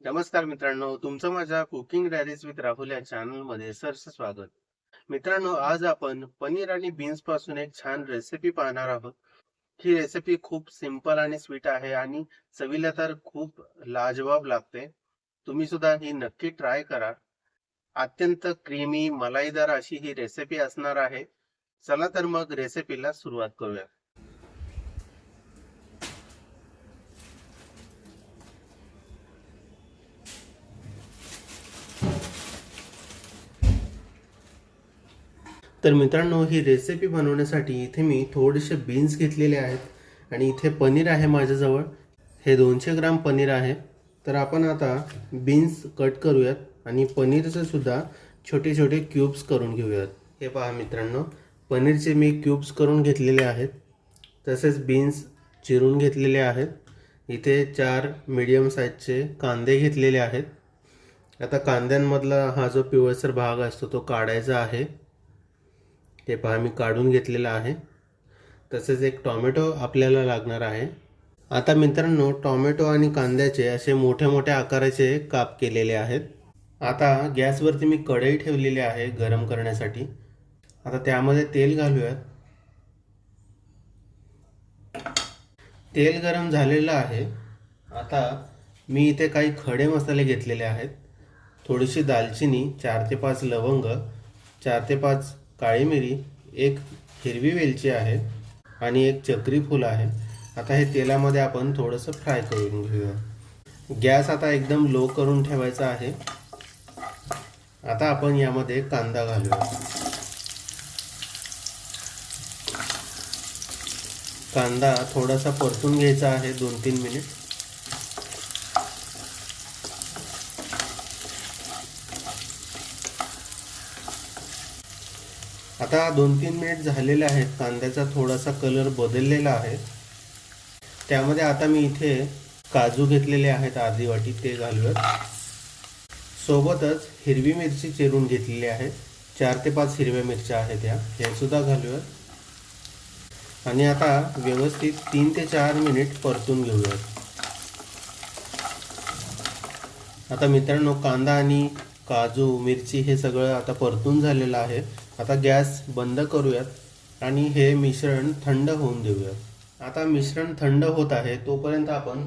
नमस्कार मित्रांनो, तुमचं माझ्या कुकिंग डायरीज विथ राहुल या चॅनलमध्ये सहर्ष स्वागत. मित्रांनो, आज आपण पनीर आणि बीन्स पासून एक छान रेसिपी पाहणार आहोत. ही रेसिपी खूप सिंपल आणि स्वीट आहे आणि चवीला तर खूप लाजवाब लागते. तुम्ही सुद्धा ही नक्की ट्राय करा. अत्यंत क्रीमी मलाईदार अशी ही रेसिपी असणार आहे. चला तर मग रेसिपीला सुरुवात करूया. तर मित्रांनो, ही रेसिपी बनवण्यासाठी इथे मी थोडेसे बीन्स घेतलेले आहेत आणि इथे पनीर आहे माझ्याजवळ. हे 200 ग्राम पनीर आहे. तर आपण आता बीन्स कट करूयात आणि पनीरचे सुद्धा छोटे छोटे क्यूब्स करून घेऊयात. हे पहा मित्रांनो, पनीरचे मी क्यूब्स करून घेतलेले आहेत. तसेच बीन्स चिरून घेतलेले आहेत. इथे 4 मीडियम साईजचे कांदे घेतलेले आहेत. आता कांद्यांमधला हा जो पिवळसर भाग असतो तो काढायचा आहे. ते पहा मी काढून घेतलेला आहे. तसेच एक टोमॅटो आपल्याला लागणार आहे. आता मित्रांनो, टोमॅटो आणि कांद्याचे असे मोठ्या मोठ्या आकाराचे काप केलेले आहेत. आता गॅसवरती मी कढई ठेवलेली आहे गरम करण्यासाठी. आता त्यामध्ये तेल घालूयात. तेल गरम झालेलं आहे. आता मी इथे काही खडे मसाले घेतलेले आहेत. थोडीशी दालचिनी, 4 ते 5 लवंग, 4 ते 5 काळी मिरी, एक हिरवी वेलची आहे आणि एक चक्री फूल आहे. आता हे तेलामध्ये आपण थोडंसं फ्राय करून घेऊया. गॅस आता एकदम लो करून ठेवायचा आहे. आता आपण यामध्ये कांदा घालूया. कांदा थोडासा परतून घ्यायचा आहे 2-3 मिनिट. आता 2-3 मिनिट झालेले आहेत. कांद्याचा थोडासा कलर बदललेला आहे. त्यामध्ये आता मी इथे काजू घेतलेले आहेत अर्धी वाटी, ते घालूयात. सोबतच हिरवी मिरची चिरून घेतलेली आहे. 4 ते 5 हिरव्या मिरच्या आहेत हे सुद्धा घालूयात. आणि आता व्यवस्थित 3 ते 4 मिनिट परतून घेऊयात. आता मित्रांनो, कांदा आणि काजू मिरची हे सगळं आता परतून झालेलं आहे. आता गॅस बंद करूयात आणि हे मिश्रण थंड होऊन देऊयात. आता मिश्रण थंड होत आहे, तोपर्यंत आपण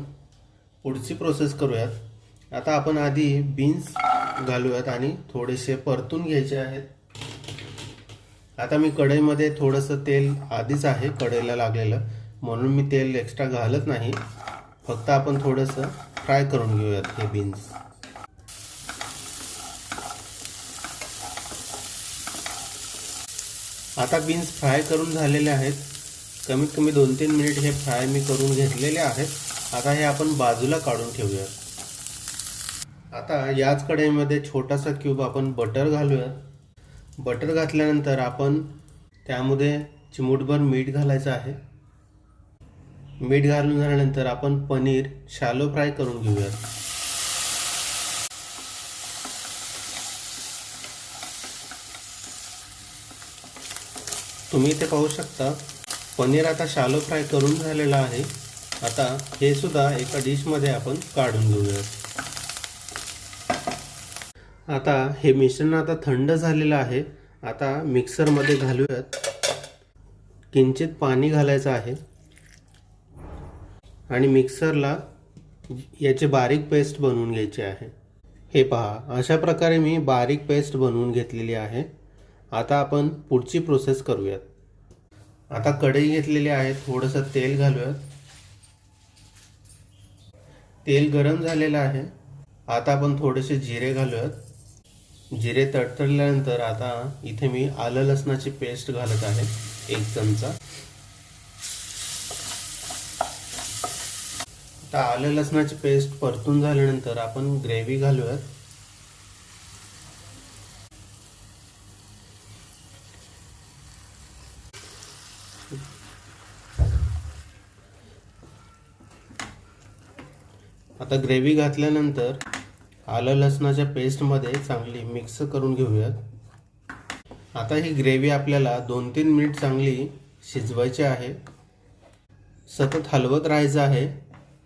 पुढची प्रोसेस करूयात. आता आपण आधी बीन्स घालूयात आणि थोडेसे परतून घ्यायचे आहेत. आता मी कढईमध्ये थोडंसं तेल आधीच आहे कढईला लागलेलं, म्हणून मी तेल एक्स्ट्रा घालत नाही. फक्त आपण थोडंसं फ्राय करून घेऊयात हे बीन्स. आता बीन्स फ्राय करून झालेले आहेत. कमीत कमी 2-3 मिनिट हे फ्राय मी करून घेतलेले आहेत. आता हे आपण बाजूला काढून ठेवूया. आता याच कढईमध्ये छोटासा क्यूब आपण बटर घालूया. बटर घातल्यानंतर आपण त्यामध्ये चिमूटभर मीठ घालायचं आहे. मीठ घालून झाल्यानंतर आपण पनीर शॅलो फ्राय करून घेऊया. तुम्ही इथे पाहू शकता, पनीर आता शॅलो फ्राय करून झालेलं आहे. आता हे सुद्धा एका डिशमध्ये आपण काढून घेऊया. आता हे मिश्रण आता थंड झालेलं आहे. आता मिक्सरमध्ये घालूयात. किंचित पाणी घालायचं आहे आणि मिक्सरला याची बारीक पेस्ट बनवून घ्यायची आहे. हे पहा, अशा प्रकारे मी बारीक पेस्ट बनवून घेतलेली आहे. आता आपण पुढची प्रोसेस करूयात. आता कढई घेतलेली आहे. थोडंसं तेल घालूयात. तेल गरम झालेलं आहे. आता आपण थोडेसे जिरे घालूयात. जिरे तडतडल्यानंतर आता इथे मी आलं लसणाची पेस्ट घालत आहे, 1 चमचा. आता आलं लसणाची पेस्ट परतून झाल्यानंतर आपण ग्रेव्ही घालूयात. आता ग्रेव्ही घातल्यानंतर आलं लसणाच्या पेस्टमध्ये चांगली मिक्स करून घेऊयात. आता ही ग्रेव्ही आपल्याला 2-3 मिनिट चांगली शिजवायची आहे. सतत हलवत राहायचं आहे,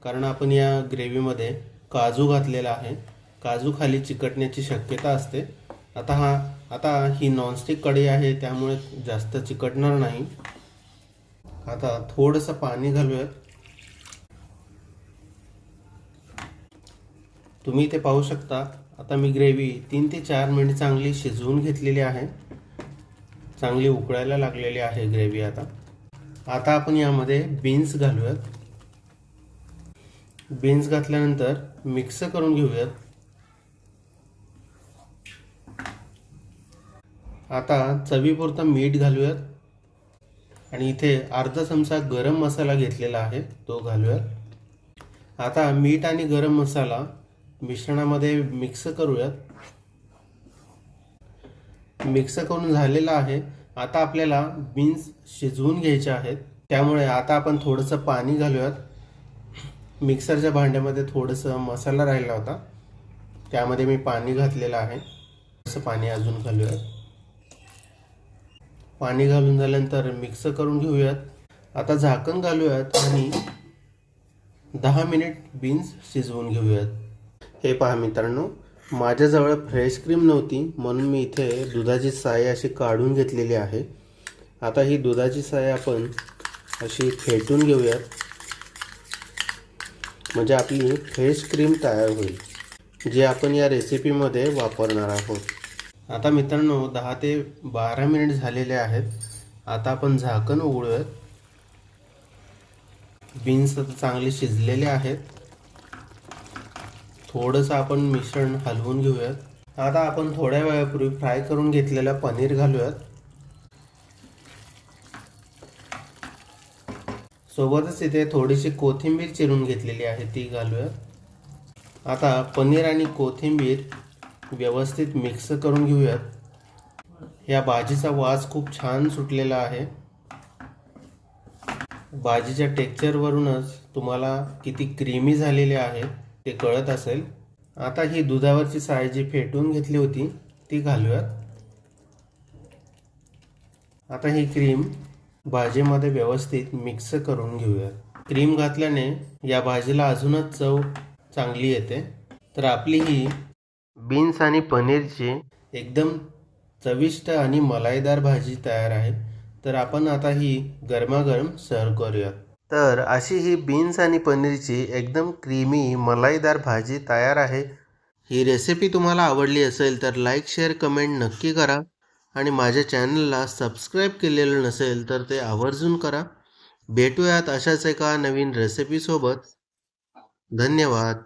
कारण आपण या ग्रेव्हीमध्ये काजू घातलेला आहे. काजू खाली चिकटण्याची शक्यता असते. आता ही नॉनस्टिक कढई आहे त्यामुळे जास्त चिकटणार नाही. आता थोडंसं पाणी घालूयात. तुम्ही इथे पाहू शकता. आता मी ग्रेव्ही 3 ते 4 मिनिट चांगली शिजवून घेतलेली आहे. चांगली उकळायला लागलेली आहे ग्रेव्ही. आता आपण यामध्ये बीन्स घालूयात. बीन्स घातल्यानंतर मिक्स करून घेऊयात. आता चवीपुरता मीठ घालूयात आणि इथे अर्धा चमचा गरम मसाला घेतलेला आहे तो घालूयात. आता मीठ आणि गरम मसाला मिश्रणामध्ये मिक्स करूयात. मिक्स करून झालेला आहे. आता आपल्याला बीन्स शिजवून घ्यायचे आहेत त्यामुळे आता आपण थोडंसं पाणी घालूयात. मिक्सरच्या भांड्यामध्ये थोडंसं मसाला राहिला होता त्यामध्ये मी पाणी घातलेलं आहे. थोडंसं पाणी अजून घालूयात. पाणी घालून झाल्यानंतर मिक्स करून घेऊयात. आता झाकण घालूयात आणि 10 मिनिट बीन्स शिजवून घेऊयात. हे पहा मित्रांनो, माझ्याजवळ फ्रेश क्रीम नव्हती म्हणून मी इथे दुधाची साय अशी काढून घेतलेली आहे. आता ही दुधाची साय आपण अशी फेटून घेऊयात म्हणजे आपली फ्रेश क्रीम तयार होईल जी आपण या रेसिपीमध्ये वापरणार आहोत. आता मित्रांनो 10 ते 12 मिनिट झालेले आहेत. आता आपण झाकण उघडूयात. बीन्स आता चांगले शिजलेले आहेत. थोडंसं आपण मिश्रण हलवून घेऊयात. आता आपण थोड्या वेळापूर्वी फ्राय करून घेतलेला पनीर घालूयात. सोबतच इथे थोडीशी कोथिंबीर चिरून घेतलेली आहे ती घालूयात. आता पनीर आणि कोथिंबीर व्यवस्थित मिक्स करून घेऊयात. या भाजीचा वास खूप छान सुटलेला आहे. भाजीच्या टेक्स्चरवरूनच तुम्हाला किती क्रीमी झालेली आहे ते कळत असेल. आता ही दुधावरची साय जी फेटून घेतली होती ती घालूयात. आता ही क्रीम भाजीमध्ये व्यवस्थित मिक्स करून घेऊयात. क्रीम घातल्याने या भाजीला अजूनच चव चांगली येते. तर आपली ही बीन्स आणि पनीरची एकदम चविष्ट आणि मलाईदार भाजी तयार आहे. तर आपण आता ही गरमागरम सर्व करूयात. तर अशी ही बीन्स आणि पनीरची एकदम क्रीमी मलाईदार भाजी तयार आहे. ही रेसिपी तुम्हाला आवडली असेल तर लाईक, शेअर, कमेंट नक्की करा आणि माझ्या चॅनलला सबस्क्राईब केलेलं नसेल तर ते आवर्जून करा. भेटूयात अशाच एका नवीन रेसिपीसोबत. धन्यवाद.